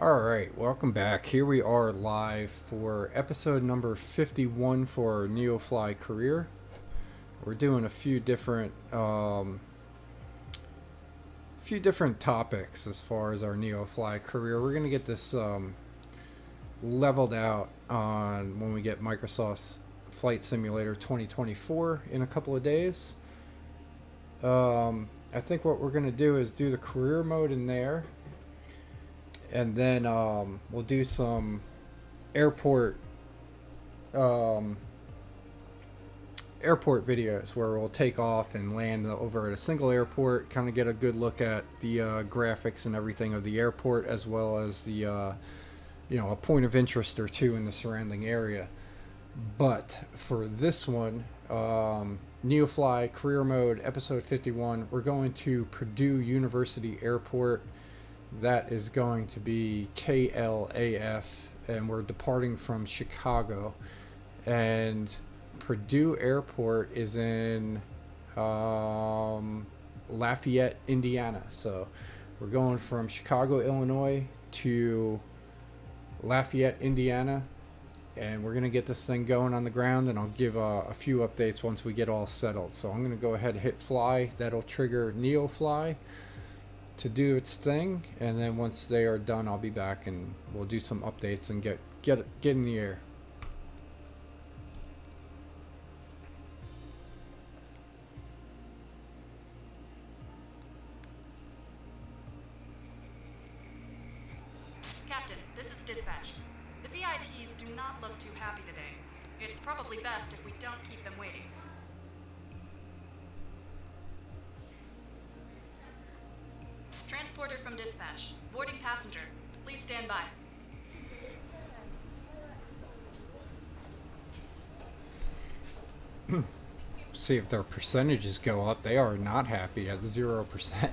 Alright, welcome back. Here we are live for episode number 51 for our NeoFly career. We're doing a few different topics as far as our NeoFly career. We're going to get this leveled out on when we get Microsoft Flight Simulator 2024 in a couple of days. I think what we're going to do is do the career mode in there. And then we'll do some airport videos where we'll take off and land over at a single airport, kind of get a good look at the graphics and everything of the airport, as well as the a point of interest or two in the surrounding area. But for this one, NeoFly career mode episode 51, we're going to Purdue University Airport. That is going to be KLAF, and we're departing from Chicago. And Purdue Airport is in Lafayette, Indiana. So we're going from Chicago, Illinois to Lafayette, Indiana, and we're going to get this thing going on the ground, and I'll give a few updates once we get all settled. So I'm going to go ahead and hit fly. That'll trigger NeoFly to do its thing, and then once they are done, I'll be back and we'll do some updates and get in the air. Captain, this is dispatch. The VIPs do not look too happy today. It's probably best if we don't keep them waiting. Transporter from dispatch. Boarding passenger. Please stand by. See if their percentages go up. They are not happy at 0%.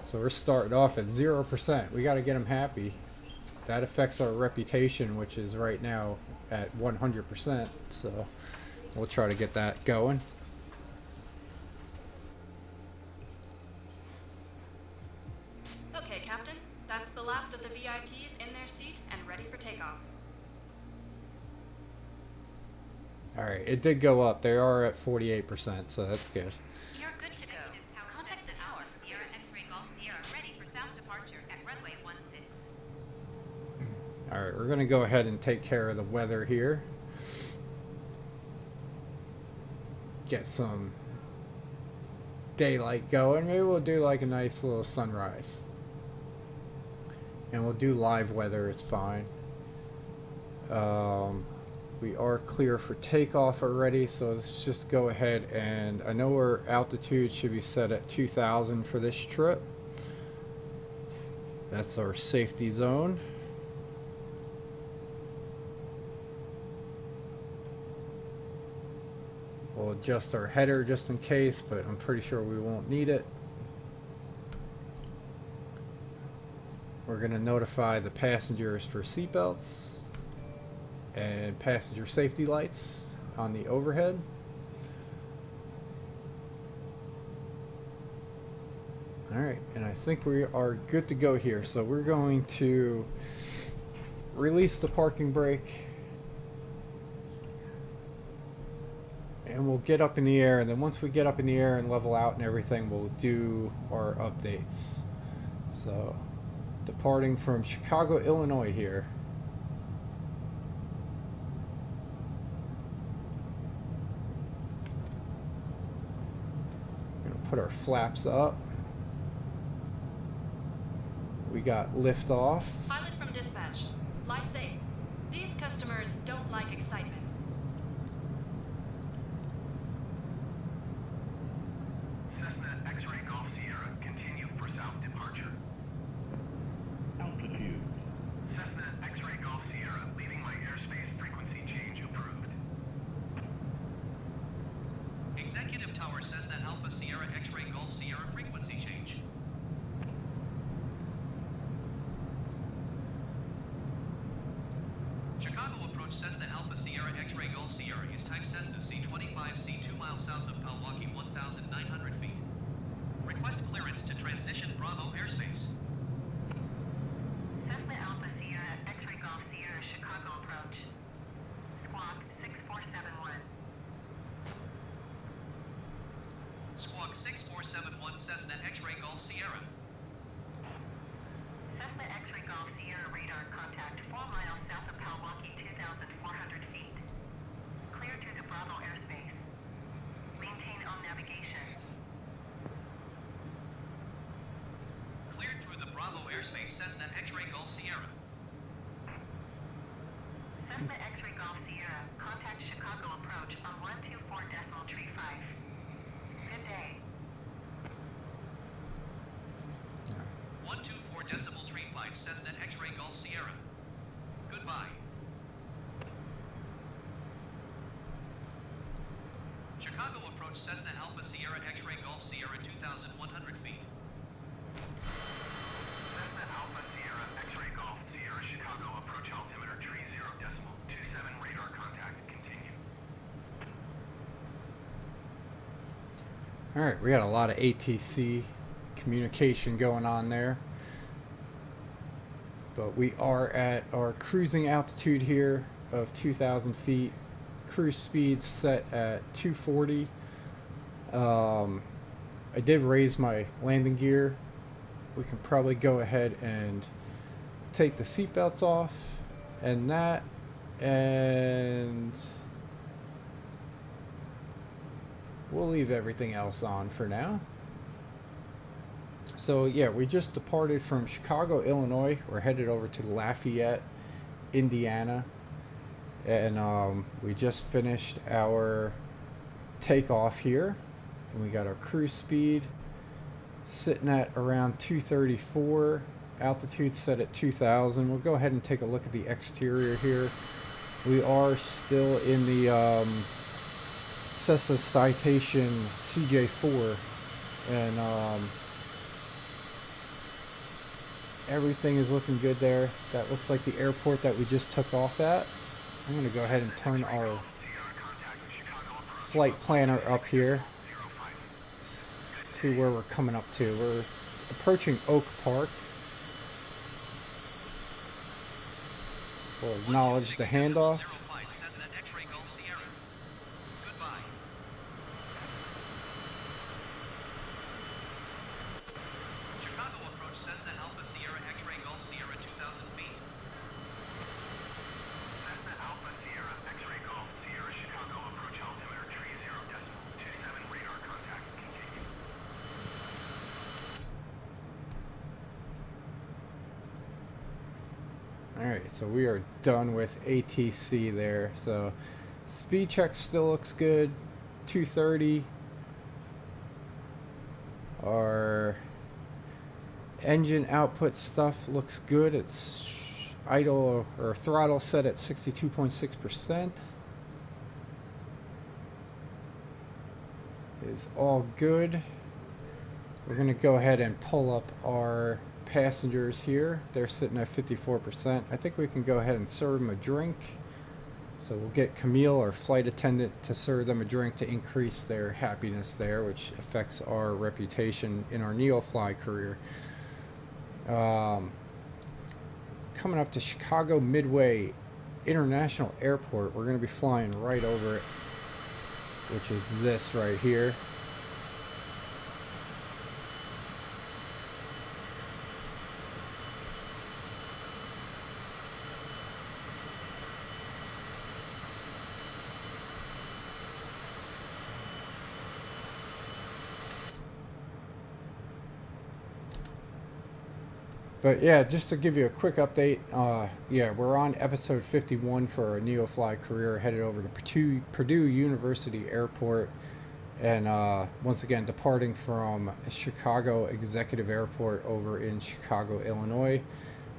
So we're starting off at 0%. We got to get them happy. That affects our reputation, which is right now at 100%. So we'll try to get that going. Okay, Captain. That's the last of the VIPs in their seat and ready for takeoff. Alright, it did go up. They are at 48%, so that's good. You're good to go. Contact the tower for Sierra X-ray Golf Sierra ready for south departure at runway 16. Alright, we're going to go ahead and take care of the weather here. Get some daylight going. Maybe we'll do like a nice little sunrise. And we'll do live weather, it's fine. We are clear for takeoff already, so let's just go ahead, and I know our altitude should be set at 2,000 for this trip. That's our safety zone. We'll adjust our header just in case, but I'm pretty sure we won't need it. We're going to notify the passengers for seatbelts and passenger safety lights on the overhead. Alright, and I think we are good to go here. So we're going to release the parking brake, and we'll get up in the air, and then once we get up in the air and level out and everything, we'll do our updates. So departing from Chicago, Illinois here. We're going to put our flaps up. We got liftoff. Pilot from dispatch. Fly safe. These customers don't like excitement. Cessna X-ray Golf Sierra, continue for south departure. Altitude. Cessna X-ray Golf Sierra, leaving my airspace frequency change approved. Executive Tower Cessna Alpha Sierra X-ray Golf Sierra frequency change. Chicago approach Cessna Alpha Sierra X-ray Golf Sierra is type Cessna C25C 2 miles south of Milwaukee 1,900 feet. Request clearance to transition Bravo airspace. Cessna 6471 Cessna X-Ray Golf Sierra. Cessna X-Ray Golf Sierra radar contact 4 miles south of Milwaukee, 2,400 feet. Clear to the Bravo airspace. Maintain on navigation. Cleared through the Bravo airspace, Cessna X-Ray Golf Sierra. Cessna X-Ray Golf Sierra, contact Chicago approach on 124.35. Good day. 124.35 Cessna X-Ray Golf Sierra. Goodbye. Chicago approach Cessna Alpha Sierra X-Ray Golf Sierra 2,100 feet. Cessna Alpha Sierra X-ray Golf Sierra Chicago approach altimeter 30.27 radar contact continue. All right, we got a lot of ATC communication going on there, but we are at our cruising altitude here of 2,000 feet. Cruise speed set at 240. I did raise my landing gear. We can probably go ahead and take the seatbelts off and that, and we'll leave everything else on for now. So yeah, we just departed from Chicago, Illinois. We're headed over to Lafayette, Indiana, and we just finished our takeoff here, and we got our cruise speed sitting at around 234, altitude set at 2,000. We'll go ahead and take a look at the exterior here. We are still in the Cessna CJ4, and everything is looking good there. That looks like the airport that we just took off at. I'm going to go ahead and turn our flight planner up here. See where we're coming up to. We're approaching Oak Park. We'll acknowledge the handoff. Cessna X-Ray Golf Sierra. Goodbye. Chicago approach Cessna Alpha Sierra X-Ray Golf Sierra 2,000 feet. Cessna Alpha Sierra X-ray Golf Sierra Chicago approach altimeter 30.27 radar contact continue. Alright, so we are done with ATC there. So speed check still looks good. 230. Our engine output stuff looks good. It's idle or throttle set at 62.6%. Is all good. We're going to go ahead and pull up our passengers here. They're sitting at 54%. I think we can go ahead and serve them a drink. So we'll get Camille, our flight attendant, to serve them a drink to increase their happiness there, which affects our reputation in our NeoFly career. Coming up to Chicago Midway International Airport, we're going to be flying right over it, which is this right here. But yeah, just to give you a quick update, yeah, we're on episode 51 for our NeoFly career, headed over to Purdue University Airport, and once again departing from Chicago Executive Airport over in Chicago, Illinois.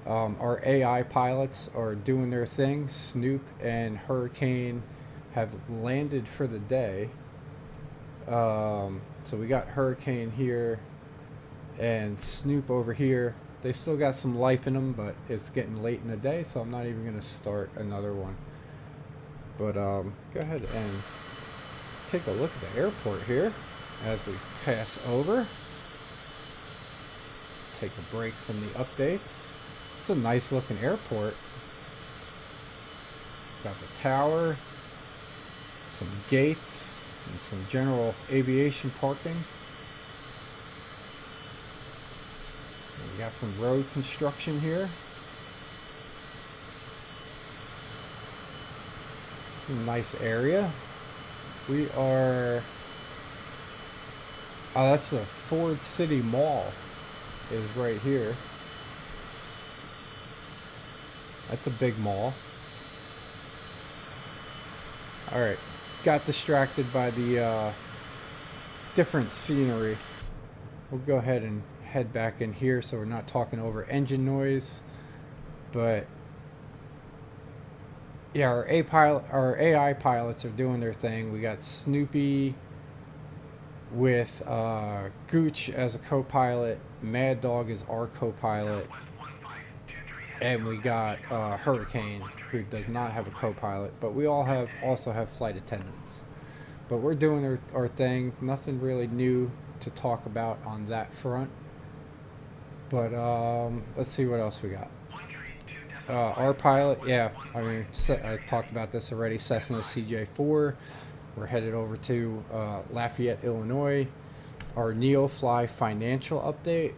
Our AI pilots are doing their thing. Snoop and Hurricane have landed for the day. So we got Hurricane here and Snoop over here. They still got some life in them, but it's getting late in the day, so I'm not even going to start another one. But go ahead and take a look at the airport here as we pass over. Take a break from the updates. It's a nice looking airport. Got the tower, some gates, and some general aviation parking. We got some road construction here. It's a nice area. We are... Oh, that's the Ford City Mall is right here. That's a big mall. Alright, got distracted by the different scenery. We'll go ahead and head back in here so we're not talking over engine noise. But yeah, our AI pilots are doing their thing. We got Snoopy with Gooch as a co-pilot. Mad Dog is our co-pilot. And we got Hurricane, who does not have a co-pilot, but we all also have flight attendants. But we're doing our thing. Nothing really new to talk about on that front. But let's see what else we got. Our pilot, yeah, I mean, I talked about this already. Cessna CJ4. We're headed over to Lafayette, Illinois. Our NeoFly financial update.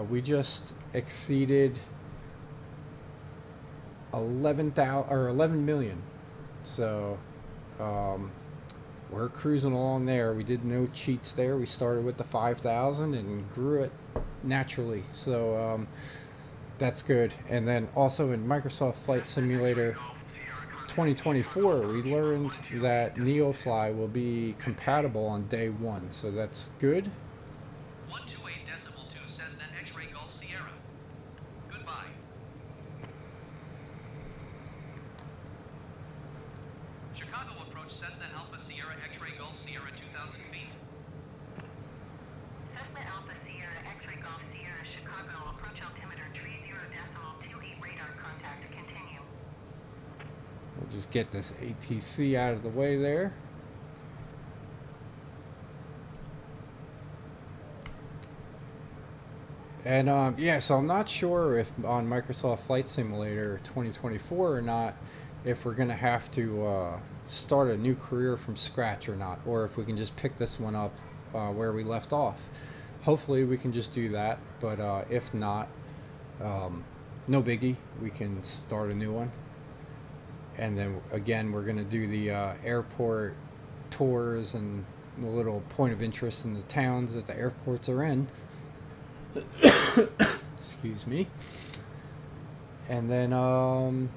We just exceeded 11 million. So we're cruising along there. We did no cheats there. We started with the 5,000 and grew it naturally. So that's good. And then also in Microsoft Flight Simulator 2024, we learned that NeoFly will be compatible on day 1. So that's good. 128.2 Cessna X-Ray Golf Sierra. Goodbye. Chicago approach Cessna Alpha Sierra X-Ray Golf Sierra 2,000 feet. Cessna Alpha Sierra X-Ray Golf Sierra Chicago approach altimeter 30.28 radar contact continue. We'll just get this ATC out of the way there. And yeah, so I'm not sure if on Microsoft Flight Simulator 2024 or not, if we're going to have to start a new career from scratch or not, or if we can just pick this one up where we left off. Hopefully we can just do that, but if not, no biggie. We can start a new one. And then again, we're going to do the airport tours and the little point of interest in the towns that the airports are in. Excuse me. And then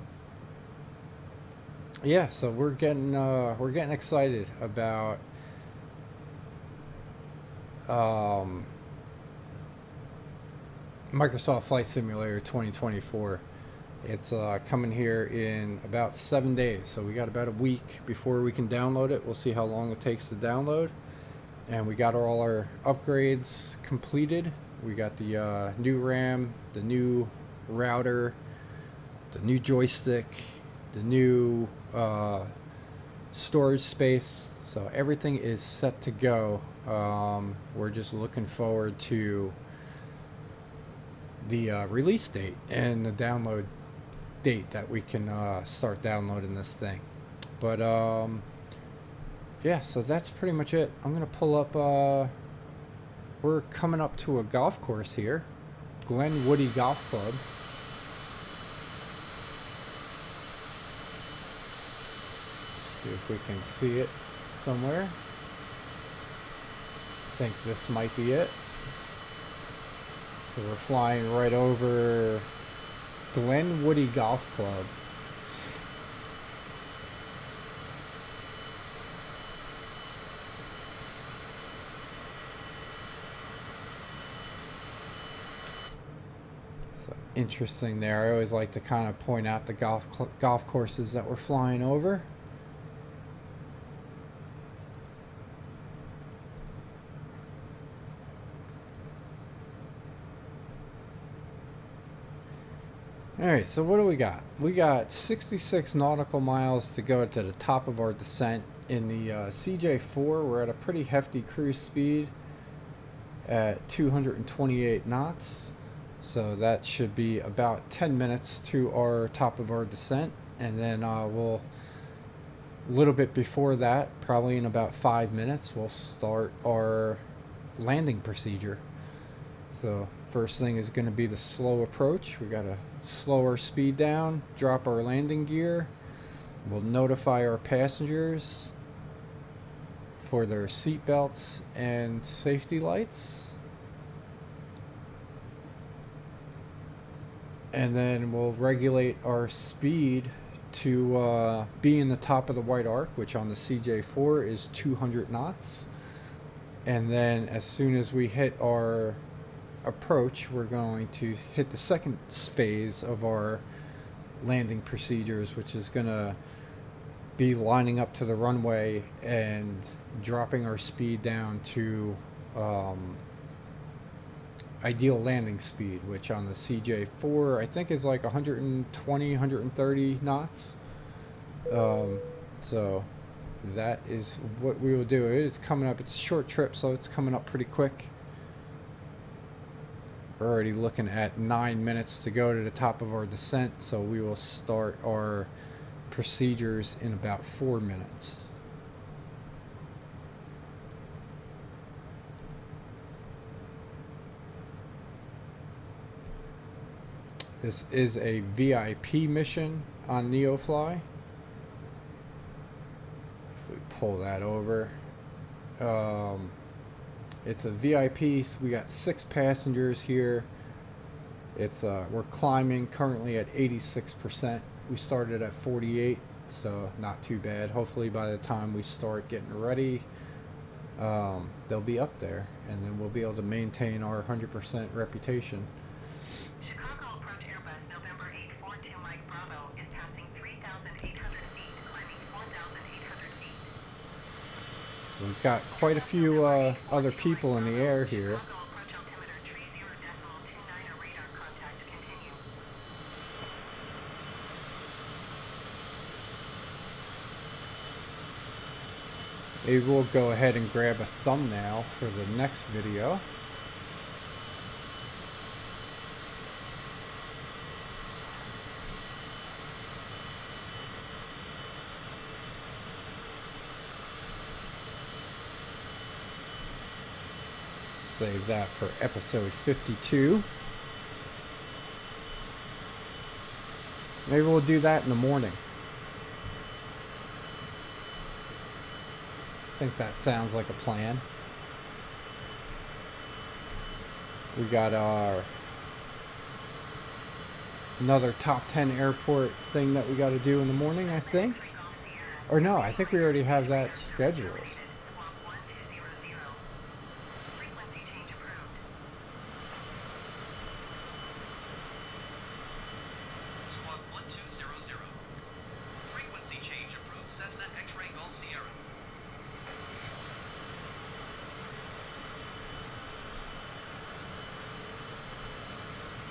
yeah, so we're getting excited about Microsoft Flight Simulator 2024. It's coming here in about 7 days, so we got about a week before we can download it. We'll see how long it takes to download. And we got all our upgrades completed. We got the new RAM, the new router, the new joystick, the new storage space. So everything is set to go. We're just looking forward to the release date and the download date that we can start downloading this thing. But yeah, so that's pretty much it. I'm gonna pull up we're coming up to a golf course here, Glen Woody Golf Club. See if we can see it somewhere. I think this might be it. So we're flying right over Glen Woody Golf Club. So interesting there. I always like to kind of point out the golf courses that we're flying over. Alright, so what do we got? We got 66 nautical miles to go to the top of our descent. In the CJ4, we're at a pretty hefty cruise speed at 228 knots. So that should be about 10 minutes to our top of our descent. And then we'll, a little bit before that, probably in about 5 minutes, we'll start our landing procedure. So first thing is going to be the slow approach. We got to slow our speed down, drop our landing gear. We'll notify our passengers for their seat belts and safety lights. And then we'll regulate our speed to be in the top of the white arc, which on the CJ4 is 200 knots. And then as soon as we hit our approach, we're going to hit the second phase of our landing procedures, which is going to be lining up to the runway and dropping our speed down to ideal landing speed, which on the CJ4 I think is like 120, 130 knots. So that is what we will do. It is coming up. It's a short trip, so it's coming up pretty quick. We're already looking at 9 minutes to go to the top of our descent, so we will start our procedures in about 4 minutes. This is a VIP mission on NeoFly. If we pull that over, it's a VIP. So we got 6 passengers here. It's we're climbing currently at 86%. We started at 48, so not too bad. Hopefully by the time we start getting ready, they'll be up there, and then we'll be able to maintain our 100% reputation. Chicago approach Airbus November 842 Mike Bravo is passing 3,800 feet, climbing 4,800 feet. So we've got quite a few other people in the air here. Chicago approach altimeter 30.29 radar contact continue. Maybe we'll go ahead and grab a thumbnail for the next video. Save that for episode 52. Maybe we'll do that in the morning. I think that sounds like a plan. We got our another top 10 airport thing that we got to do in the morning, I think. Or no, I think we already have that scheduled. Squawk 1200. Frequency change approved. Squawk 1200. Frequency change approved. Cessna X-Ray Golf Sierra.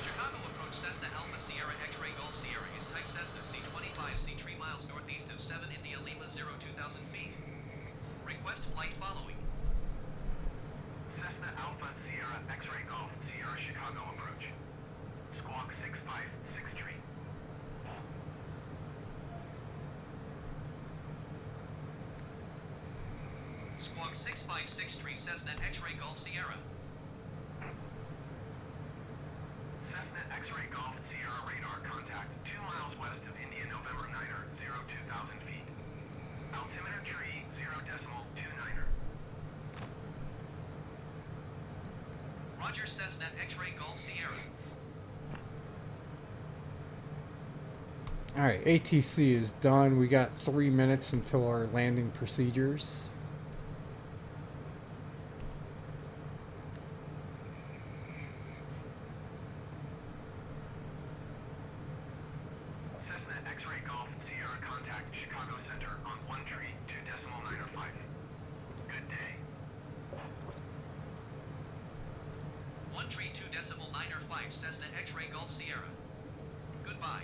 Chicago approach Cessna Alpha Sierra X-Ray Golf Sierra is type Cessna C25C 3 miles northeast of 7 India Lima 0 2,000 feet. Request flight following. Cessna Alpha Sierra X-Ray Golf Sierra Chicago approach. Squawk 6563. Squawk 6563 Cessna X-Ray Golf Sierra. Cessna X-Ray Golf Sierra radar contact 2 miles west of India November 9er 0 2,000 feet. Altimeter tree 0.29er. Roger Cessna X-Ray Golf Sierra. Alright, ATC is done. We got 3 minutes until our landing procedures. Cessna X-Ray Golf Sierra contact Chicago Center on 1 tree 2.95. Good day. 1 tree 2.95 Cessna X-Ray Golf Sierra. Goodbye.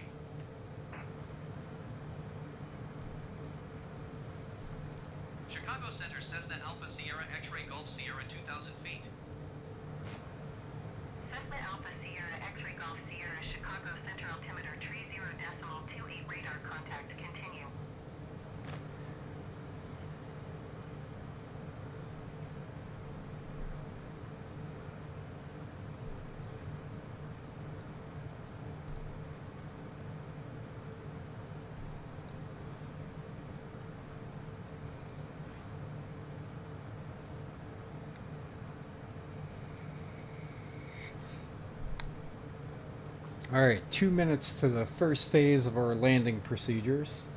Chicago Center Cessna Alpha Sierra X-Ray Golf Sierra 2,000 feet. Cessna Alpha Sierra X-Ray Golf Sierra Chicago Center altimeter 30.28 radar contact continue. All right, 2 minutes to the first phase of our landing procedures.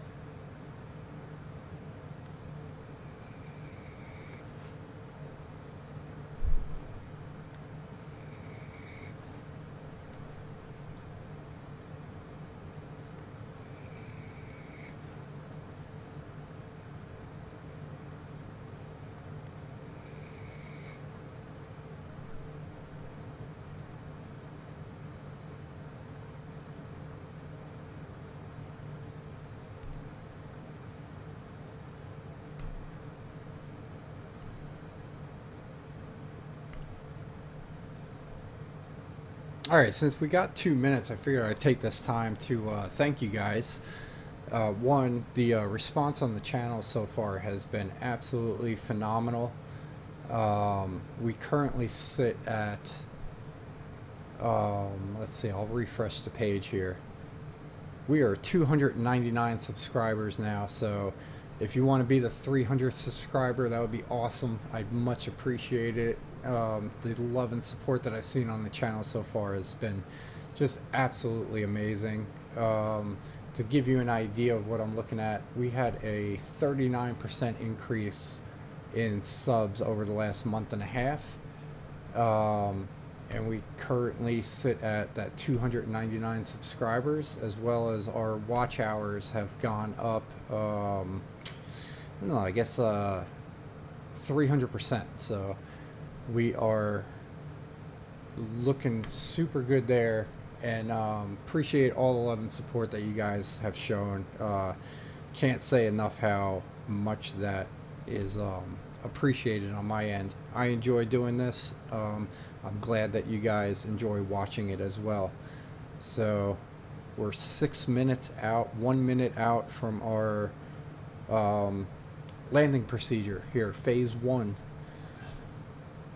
All right, since we got 2 minutes, I figured I'd take this time to thank you guys. One, the response on the channel so far has been absolutely phenomenal. We currently sit at, let's see, I'll refresh the page here. We are 299 subscribers now, so if you want to be the 300th subscriber, that would be awesome. I'd much appreciate it. The love and support that I've seen on the channel so far has been just absolutely amazing. To give you an idea of what I'm looking at, we had a 39% increase in subs over the last month and a half. And we currently sit at that 299 subscribers, as well as our watch hours have gone up, I don't know, I guess 300%. So we are looking super good there, and appreciate all the love and support that you guys have shown. Can't say enough how much that is appreciated on my end. I enjoy doing this. I'm glad that you guys enjoy watching it as well. So we're 6 minutes out, 1 minute out from our landing procedure here, phase 1.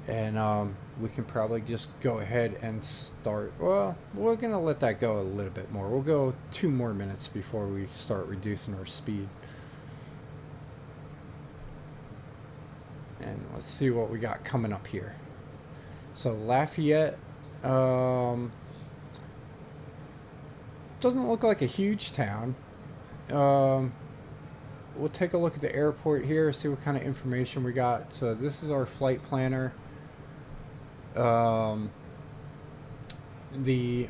And we can probably just go ahead and start. Well, we're going to let that go a little bit more. We'll go 2 more minutes before we start reducing our speed. And let's see what we got coming up here. So Lafayette doesn't look like a huge town. We'll take a look at the airport here, see what kind of information we got. So this is our flight planner. The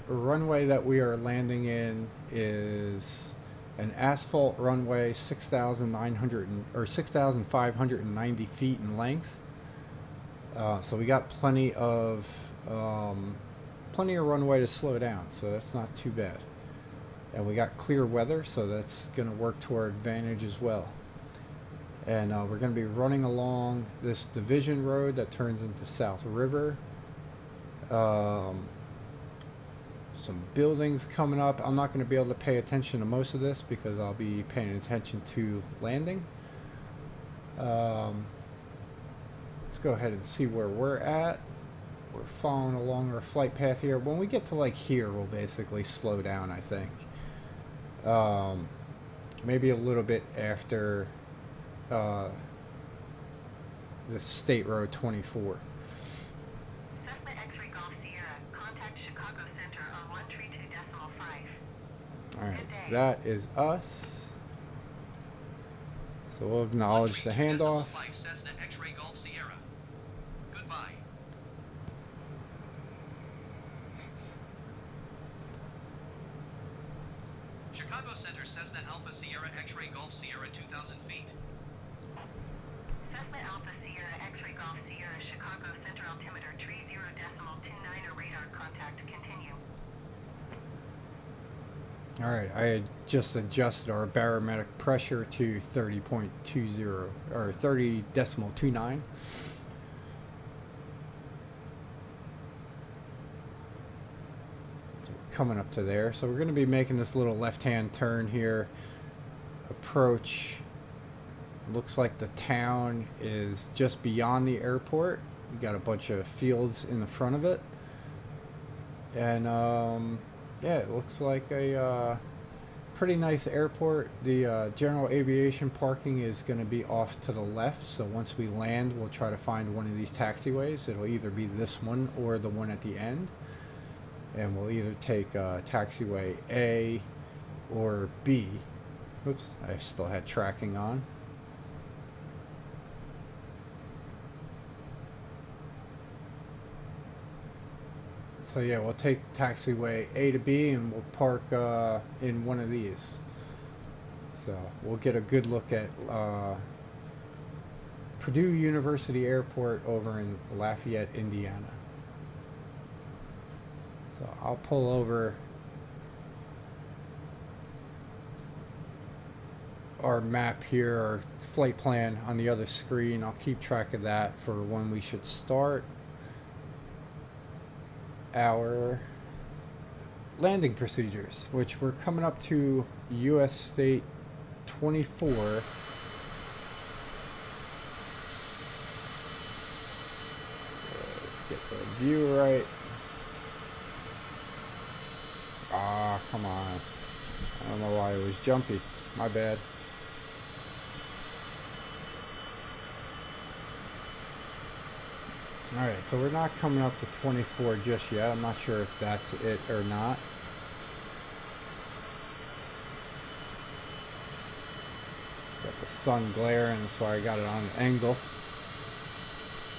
runway that we are landing in is an asphalt runway, 6,590 feet in length. So we got plenty of runway to slow down, so that's not too bad. And we got clear weather, so that's going to work to our advantage as well. And we're going to be running along this division road that turns into South River. Some buildings coming up. I'm not going to be able to pay attention to most of this because I'll be paying attention to landing. Let's go ahead and see where we're at. We're following along our flight path here. When we get to like here, we'll basically slow down, I think. Maybe a little bit after the State Road 24. Cessna X-ray Golf Sierra, contact Chicago Center on 132.5. Alright, that is us. So we'll acknowledge the handoff. Cessna X-ray Golf Sierra. Goodbye. Chicago Center Cessna Alpha Sierra X-ray Golf Sierra 2,000 feet. Cessna Alpha Sierra X-ray Golf Sierra, Chicago Center altimeter 30.29 radar contact, continue. Alright, I had just adjusted our barometric pressure to 30.20 or 30.29. So we're coming up to there. So we're going to be making this little left-hand turn here. Approach. Looks like the town is just beyond the airport. We got a bunch of fields in the front of it. And yeah, it looks like a pretty nice airport. The general aviation parking is going to be off to the left, so once we land, we'll try to find one of these taxiways. It'll either be this one or the one at the end. and we'll either take taxiway A or B. Oops, I still had tracking on. So yeah, we'll take taxiway A to B and we'll park in one of these. So we'll get a good look at Purdue University Airport over in Lafayette, Indiana. So I'll pull over our map here, our flight plan on the other screen. I'll keep track of that for when we should start our landing procedures, which we're coming up to US State 24. Let's get the view right. Ah, come on. I don't know why it was jumpy. My bad. Alright, so we're not coming up to 24 just yet. I'm not sure if that's it or not. Got the sun glaring, that's why I got it on an angle.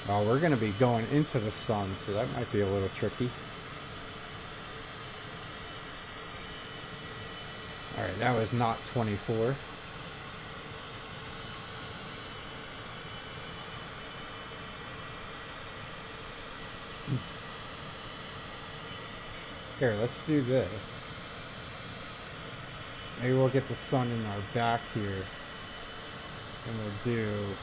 Oh, we're going to be going into the sun, so that might be a little tricky. Alright, that was not 24. Here, let's do this. Maybe we'll get the sun in our back here. And we'll do...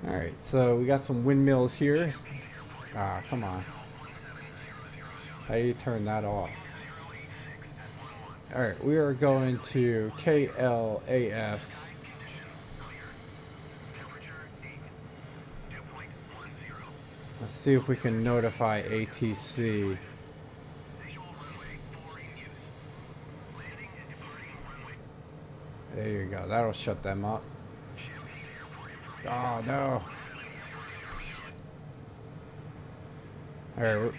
Alright, so we got some windmills here. Ah, come on. How do you turn that off? Alright, we are going to KLAF. Let's see if we can notify ATC. There you go, that'll shut them up. Oh no. Alright.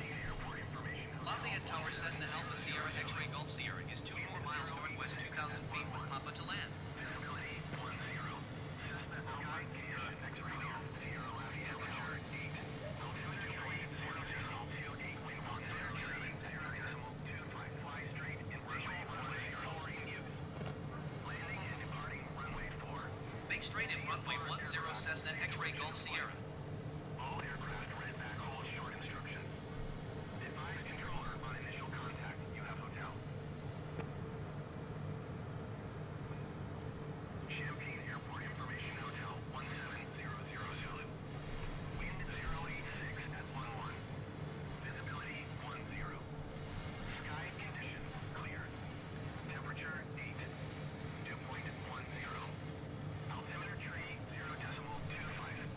Lafayette Tower Cessna Alpha Sierra X-Ray Golf Sierra is 24 miles northwest 2,000 feet with Papa to land. Make straight in runway 10 Cessna X-Ray Golf Sierra. All aircraft read back all short instructions. Advise controller on initial contact. You have hotel. Champaign Airport Information Hotel 1700 Zulu. Wind 086 at 11. Visibility 10. Sky conditions clear. Temperature 8. Dew point 10. Altimeter tree 0.25.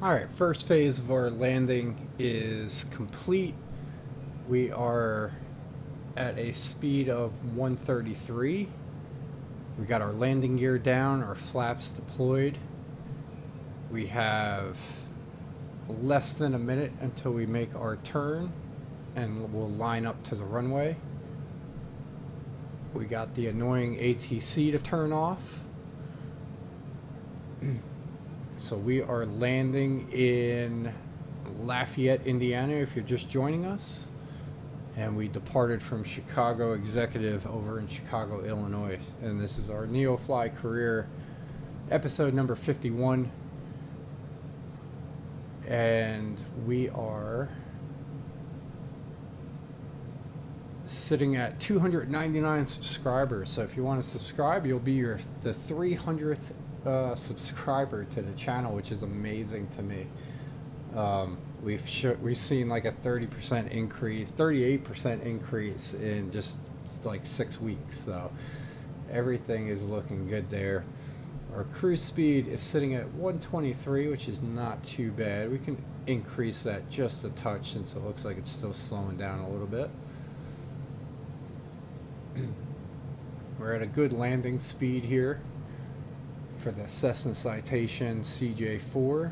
Alright, first phase of our landing is complete. We are at a speed of 133. We got our landing gear down, our flaps deployed. We have less than a minute until we make our turn, and we'll line up to the runway. We got the annoying ATC to turn off. So we are landing in Lafayette, Indiana, if you're just joining us. And we departed from Chicago Executive over in Chicago, Illinois. And this is our NeoFly career, episode number 51. And we are sitting at 299 subscribers. So if you want to subscribe, you'll be the 300th subscriber to the channel, which is amazing to me. We've seen like a 30% increase, 38% increase in just like 6 weeks. So everything is looking good there. Our cruise speed is sitting at 123, which is not too bad. We can increase that just a touch since it looks like it's still slowing down a little bit. We're at a good landing speed here for the Cessna CJ4.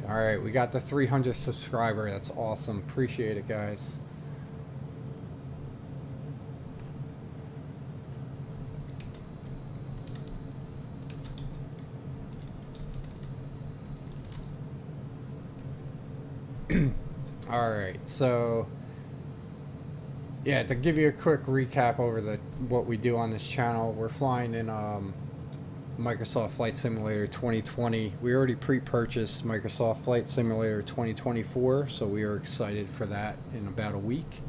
Alright, we got the 300th subscriber. That's awesome. Appreciate it, guys. Alright, so yeah, to give you a quick recap over what we do on this channel, we're flying in Microsoft Flight Simulator 2020. We already pre-purchased Microsoft Flight Simulator 2024, so we are excited for that in about a week.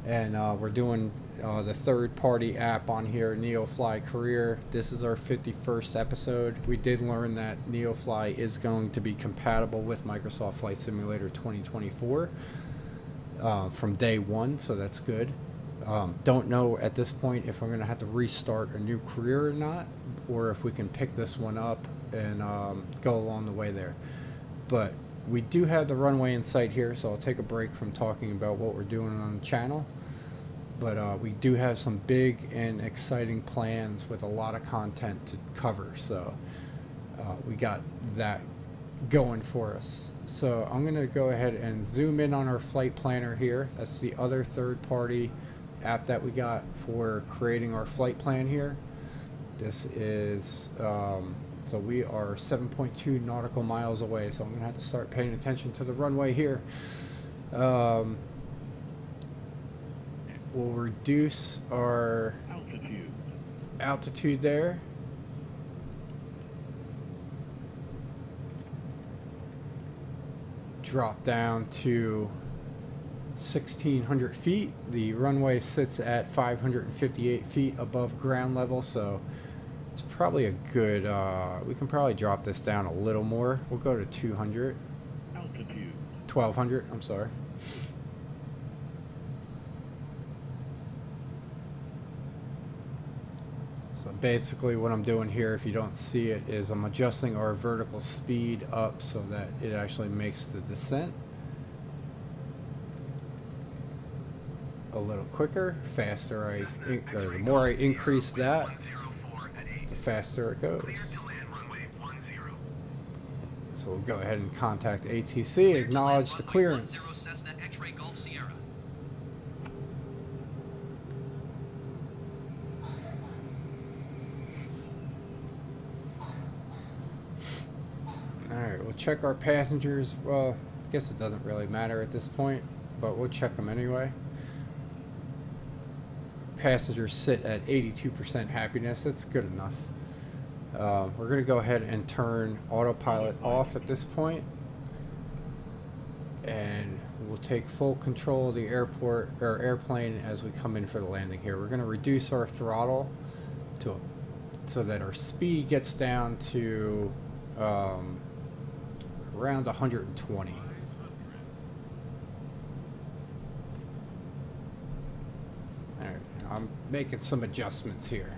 And we're doing the third-party app on here, NeoFly Career. This is our 51st episode. We did learn that NeoFly is going to be compatible with Microsoft Flight Simulator 2024 from day one, so that's good. Don't know at this point if I'm going to have to restart a new career or not, or if we can pick this one up and go along the way there. But we do have the runway in sight here, so I'll take a break from talking about what we're doing on the channel. But we do have some big and exciting plans with a lot of content to cover, so we got that going for us. So I'm going to go ahead and zoom in on our flight planner here. That's the other third-party app that we got for creating our flight plan here. This is so we are 7.2 nautical miles away, so I'm gonna have to start paying attention to the runway here. We'll reduce our altitude there. Drop down to 1,600 feet. The runway sits at 558 feet above ground level, so it's probably a good, we can probably drop this down a little more. We'll go to 200. Altitude. 1,200, I'm sorry. So basically what I'm doing here, if you don't see it, is I'm adjusting our vertical speed up so that it actually makes the descent a little quicker, faster. The more I increase that, the faster it goes. So we'll go ahead and contact ATC, acknowledge the clearance. Alright, we'll check our passengers. Well, I guess it doesn't really matter at this point, but we'll check them anyway. Passengers sit at 82% happiness. That's good enough. We're going to go ahead and turn autopilot off at this point, and we'll take full control of the airplane as we come in for the landing here. We're going to reduce our throttle so that our speed gets down to around 120. I'm making some adjustments here.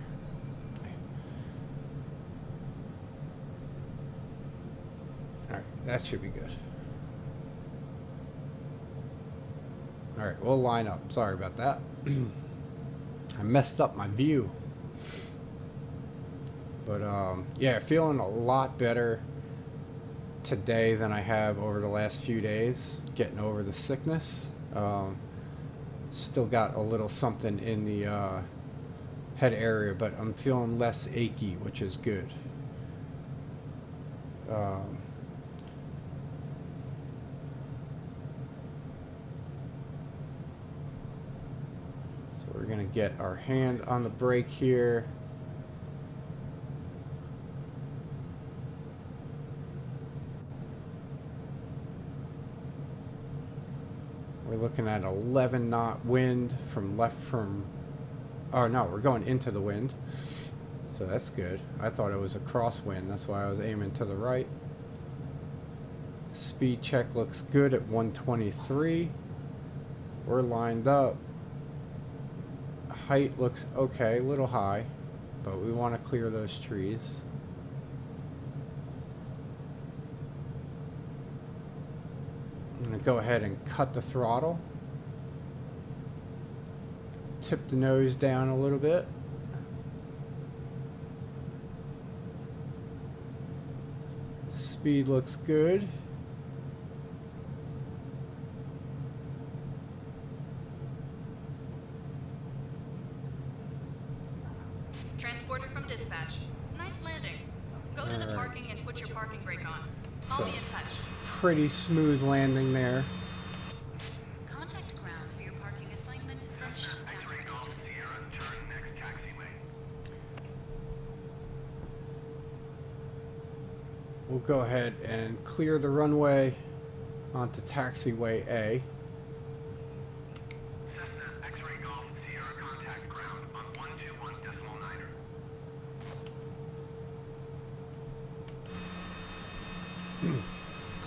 Alright, that should be good. Alright, we'll line up. Sorry about that. I messed up my view. But yeah, feeling a lot better today than I have over the last few days. Getting over the sickness. Still got a little something in the head area, but I'm feeling less achy, which is good. So we're gonna get our hand on the brake here. We're looking at 11 knot wind oh no, we're going into the wind. So that's good. I thought it was a crosswind. That's why I was aiming to the right. Speed check looks good at 123. We're lined up. Height looks okay, a little high, but we want to clear those trees. I'm going to go ahead and cut the throttle. Tip the nose down a little bit. Speed looks good. Transporter from dispatch. Nice landing. Go to the parking and put your parking brake on. I'll be in touch. Pretty smooth landing there. Contact ground for your parking assignment, then Shutdown. X-ray Golf Sierra, turn next taxiway. We'll go ahead and clear the runway onto taxiway A. Cessna X-ray Golf Sierra, contact ground on 121.9er.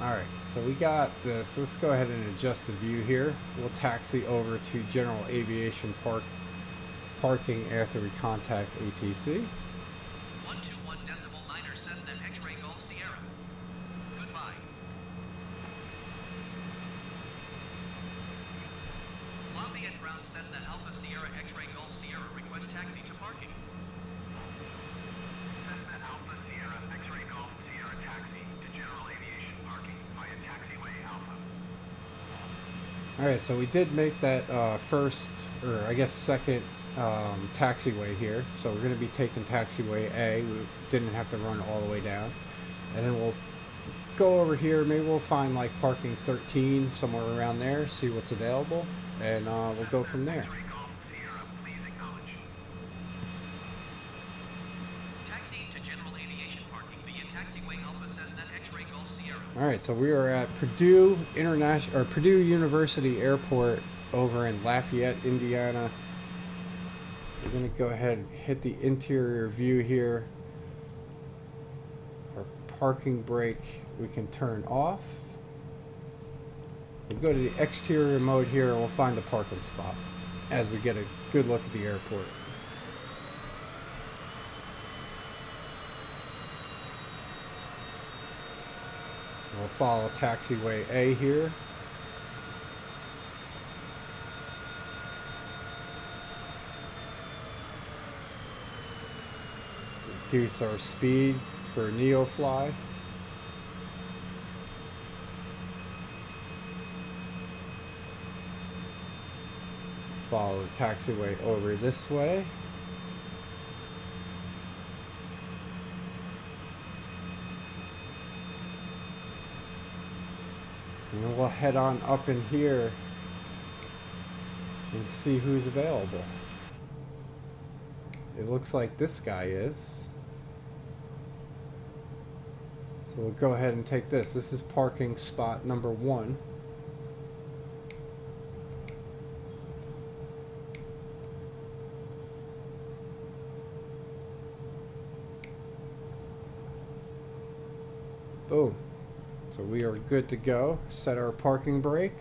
Alright, so we got this. Let's go ahead and adjust the view here. We'll taxi over to general aviation parking after we contact ATC. 121.9er Cessna X-ray Golf Sierra. Goodbye. Lafayette ground Cessna Alpha Sierra X-ray Golf Sierra. Request taxi to parking. Cessna Alpha Sierra X-ray Golf Sierra, taxi to general aviation parking via taxiway Alpha. Alright, so we did make that first, or I guess second taxiway here. So we're going to be taking taxiway A. We didn't have to run all the way down. And then we'll go over here. Maybe we'll find like parking 13, somewhere around there, see what's available. And we'll go from there. X-ray Golf Sierra, please acknowledge. Taxi to general aviation parking via taxiway Alpha Cessna X-ray Golf Sierra. Alright, so we are at Purdue University Airport over in Lafayette, Indiana. We're going to go ahead and hit the interior view here. Our parking brake we can turn off. We'll go to the exterior mode here and we'll find a parking spot as we get a good look at the airport. So we'll follow taxiway A here. Reduce our speed for NeoFly. Follow the taxiway over this way. And then we'll head on up in here and see who's available. It looks like this guy is. So we'll go ahead and take this. This is parking spot number 1. Boom. So we are good to go. Set our parking brake.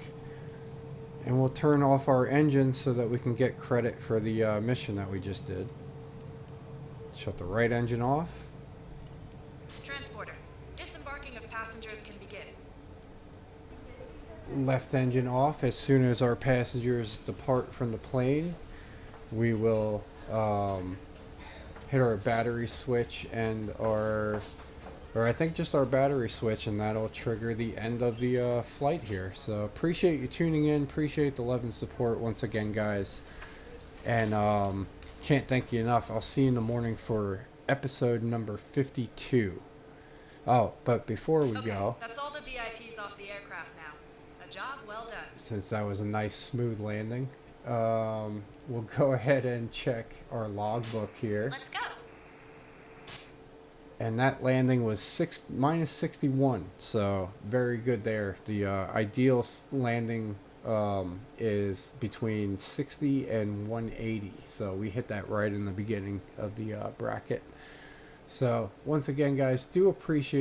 And we'll turn off our engine so that we can get credit for the mission that we just did. Shut the right engine off. Transporter, disembarking of passengers can begin. Left engine off. As soon as our passengers depart from the plane, we will hit our battery switch and or I think just our battery switch, and that'll trigger the end of the flight here. So appreciate you tuning in, appreciate the love and support once again, guys, and can't thank you enough. I'll see you in the morning for episode number 52. Oh, but before we go, That's all the VIPs off the aircraft now. A job well done. since that was a nice smooth landing, we'll go ahead and check our logbook here. Let's go. And that landing was minus 61, so very good there. The ideal landing is between 60 and 180, so we hit that right in the beginning of the bracket. So once again, guys, do appreciate